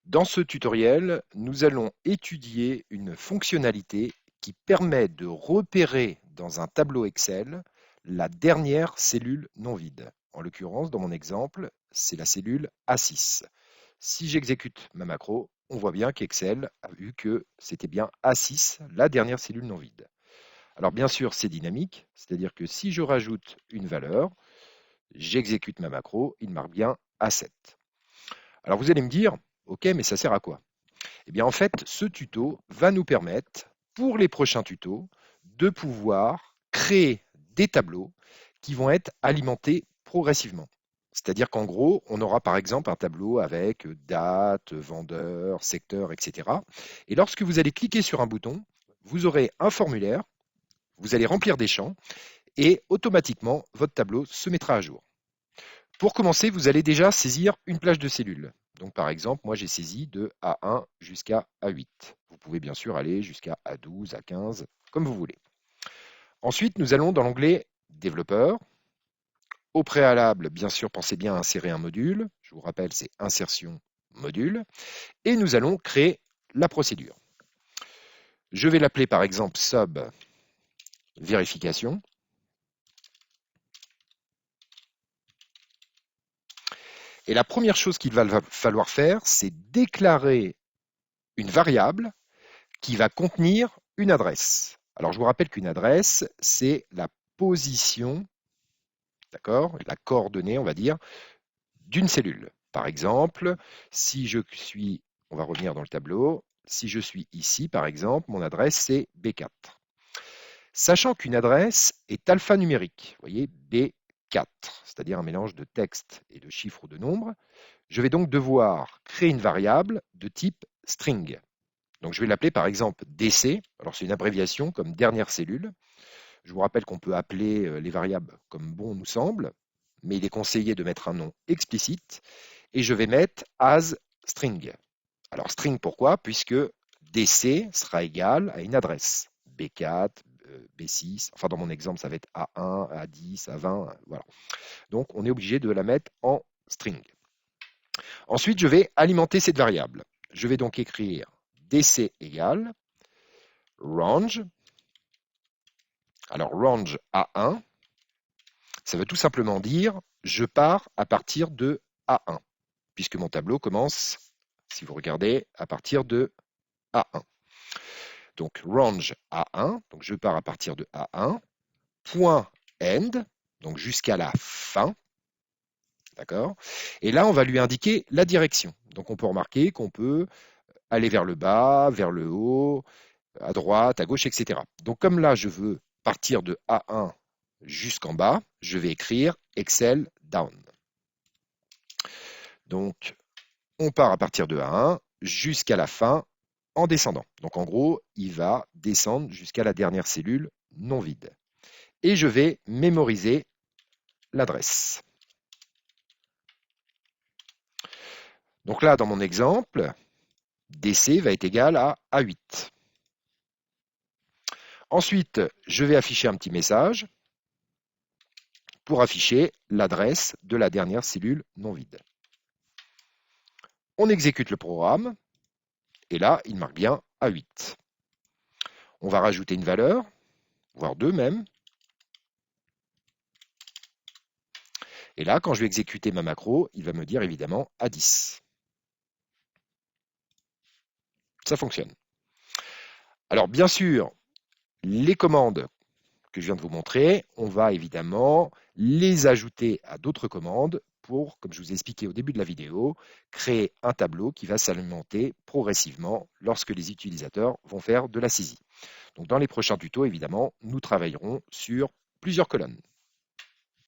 Dans ce tutoriel, nous allons étudier une fonctionnalité qui permet de repérer dans un tableau Excel la dernière cellule non vide. En l'occurrence, dans mon exemple, c'est la cellule A6. Si j'exécute ma macro, on voit bien qu'Excel a vu que c'était bien A6, la dernière cellule non vide. Alors bien sûr, c'est dynamique, c'est-à-dire que si je rajoute une valeur, j'exécute ma macro, il marque bien A7. Alors vous allez me dire, ok, mais ça sert à quoi? Eh bien, en fait, ce tuto va nous permettre, pour les prochains tutos, de pouvoir créer des tableaux qui vont être alimentés progressivement. C'est-à-dire qu'en gros, on aura par exemple un tableau avec date, vendeur, secteur, etc. Et lorsque vous allez cliquer sur un bouton, vous aurez un formulaire, vous allez remplir des champs et automatiquement, votre tableau se mettra à jour. Pour commencer, vous allez déjà saisir une plage de cellules. Donc par exemple, moi j'ai saisi de A1 jusqu'à A8. Vous pouvez bien sûr aller jusqu'à A12, A15, comme vous voulez. Ensuite, nous allons dans l'onglet Développeur. Au préalable, bien sûr, pensez bien à insérer un module. Je vous rappelle, c'est Insertion module. Et nous allons créer la procédure. Je vais l'appeler par exemple sub vérification. Et la première chose qu'il va falloir faire, c'est déclarer une variable qui va contenir une adresse. Alors, je vous rappelle qu'une adresse, c'est la position, d'accord, la coordonnée, on va dire, d'une cellule. Par exemple, si je suis, on va revenir dans le tableau, si je suis ici, par exemple, mon adresse, c'est B4. Sachant qu'une adresse est alphanumérique, vous voyez, B4, c'est-à-dire un mélange de texte et de chiffres ou de nombres, je vais donc devoir créer une variable de type string. Donc je vais l'appeler par exemple DC. Alors c'est une abréviation comme dernière cellule. Je vous rappelle qu'on peut appeler les variables comme bon nous semble, mais il est conseillé de mettre un nom explicite. Et je vais mettre as string. Alors string pourquoi? Puisque DC sera égal à une adresse. B4, B6, enfin dans mon exemple ça va être A1, A10, A20, voilà. Donc on est obligé de la mettre en string. Ensuite je vais alimenter cette variable. Je vais donc écrire DC égale range. Alors range A1, ça veut tout simplement dire je pars à partir de A1, puisque mon tableau commence, si vous regardez, à partir de A1. Donc range A1, donc je pars à partir de A1, point end, donc jusqu'à la fin, d'accord? Et là, on va lui indiquer la direction. Donc on peut remarquer qu'on peut aller vers le bas, vers le haut, à droite, à gauche, etc. Donc comme là, je veux partir de A1 jusqu'en bas, je vais écrire Excel down. Donc, on part à partir de A1 jusqu'à la fin en descendant. Donc, en gros, il va descendre jusqu'à la dernière cellule non vide. Et je vais mémoriser l'adresse. Donc là, dans mon exemple, DC va être égal à A8. Ensuite, je vais afficher un petit message pour afficher l'adresse de la dernière cellule non vide. On exécute le programme, et là, il marque bien A8. On va rajouter une valeur, voire deux même. Et là, quand je vais exécuter ma macro, il va me dire évidemment A10. Ça fonctionne. Alors, bien sûr, les commandes que je viens de vous montrer, on va évidemment les ajouter à d'autres commandes pour, comme je vous ai expliqué au début de la vidéo, créer un tableau qui va s'alimenter progressivement lorsque les utilisateurs vont faire de la saisie. Donc, dans les prochains tutos, évidemment, nous travaillerons sur plusieurs colonnes.